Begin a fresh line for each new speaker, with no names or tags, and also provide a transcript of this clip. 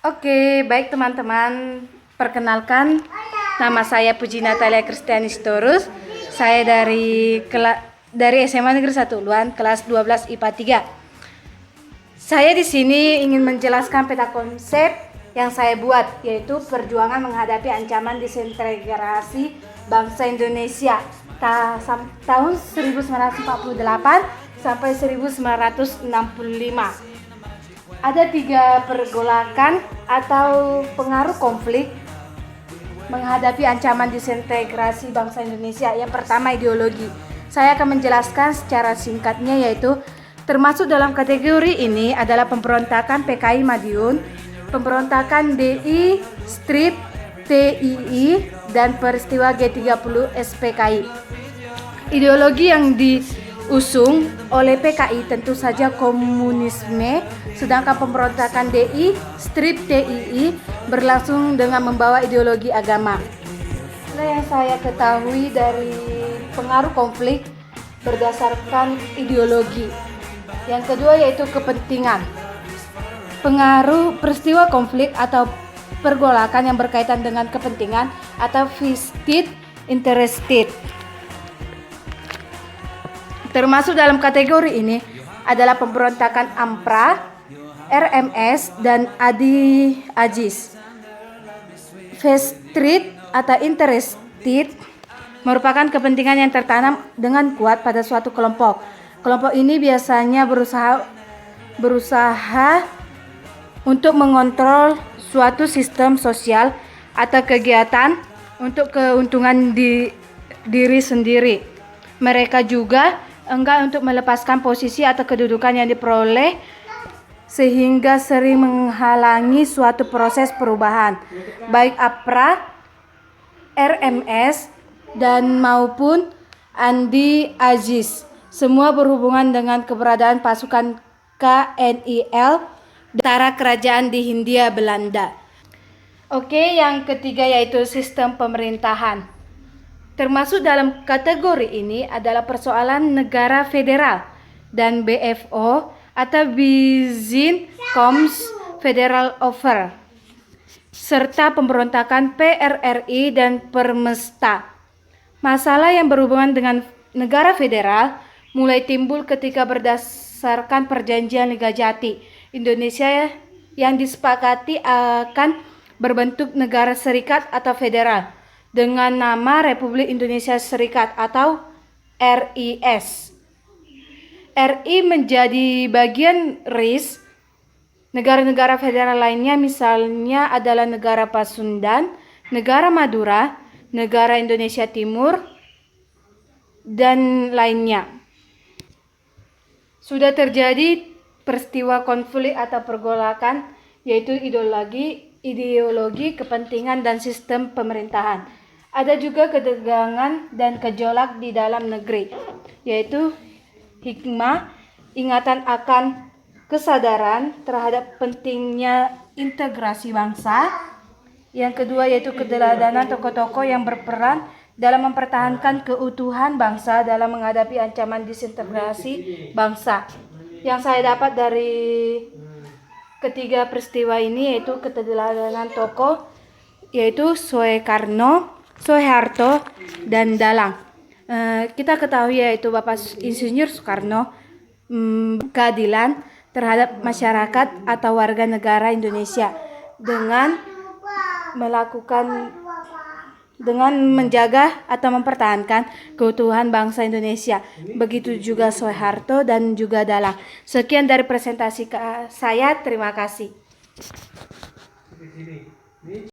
Oke, baik teman-teman. Perkenalkan, nama saya Puji Natalia Kristianis Torus. Saya dari SMA Negeri 1 Uluan, kelas 12 IPA 3. Saya di sini ingin menjelaskan peta konsep yang saya buat, yaitu perjuangan menghadapi ancaman disintegrasi bangsa Indonesia tahun 1948 sampai 1965. Ada 3 pergolakan atau pengaruh konflik menghadapi ancaman disintegrasi bangsa Indonesia. Yang pertama, ideologi. Saya akan menjelaskan secara singkatnya, yaitu termasuk dalam kategori ini adalah pemberontakan PKI Madiun, pemberontakan DI, Strip, TII, dan peristiwa G30 SPKI. Ideologi yang diusung oleh PKI tentu saja komunisme, sedangkan pemberontakan DI, Strip, TII berlangsung dengan membawa ideologi agama. Yang saya ketahui dari pengaruh konflik berdasarkan ideologi. Yang kedua yaitu kepentingan. Pengaruh peristiwa konflik atau pergolakan yang berkaitan dengan kepentingan atau vested interested. Termasuk dalam kategori ini adalah pemberontakan AMPRA, RMS, dan Adi Aziz. Vested atau interested merupakan kepentingan yang tertanam dengan kuat pada suatu kelompok. Kelompok ini biasanya berusaha untuk mengontrol suatu sistem sosial atau kegiatan untuk keuntungan diri sendiri. Mereka juga enggan untuk melepaskan posisi atau kedudukan yang diperoleh, sehingga sering menghalangi suatu proses perubahan, baik APRA, RMS, dan maupun Andi Aziz. Semua berhubungan dengan keberadaan pasukan KNIL antara kerajaan di Hindia Belanda. Oke, yang ketiga yaitu sistem pemerintahan. Termasuk dalam kategori ini adalah persoalan negara federal dan BFO atau Byzantine Federal Over, serta pemberontakan PRRI dan Permesta. Masalah yang berhubungan dengan negara federal mulai timbul ketika berdasarkan perjanjian Ligajati, Indonesia yang disepakati akan berbentuk negara serikat atau federal dengan nama Republik Indonesia Serikat atau RIS. RI menjadi bagian RIS. Negara-negara federal lainnya misalnya adalah negara Pasundan, negara Madura, negara Indonesia Timur, dan lainnya. Sudah terjadi peristiwa konflik atau pergolakan, yaitu ideologi, kepentingan, dan sistem pemerintahan. Ada juga ketegangan dan gejolak di dalam negeri, yaitu hikmah, ingatan akan kesadaran terhadap pentingnya integrasi bangsa. Yang kedua yaitu keteladanan tokoh-tokoh yang berperan dalam mempertahankan keutuhan bangsa dalam menghadapi ancaman disintegrasi bangsa. Yang saya dapat dari ketiga peristiwa ini yaitu keteladanan tokoh, yaitu Soeharto, dan Dalang. Kita ketahui yaitu Bapak Insinyur Soekarno keadilan terhadap masyarakat atau warga negara Indonesia dengan menjaga atau mempertahankan keutuhan bangsa Indonesia. Begitu juga Soeharto dan juga Dalang. Sekian dari presentasi saya. Terima kasih.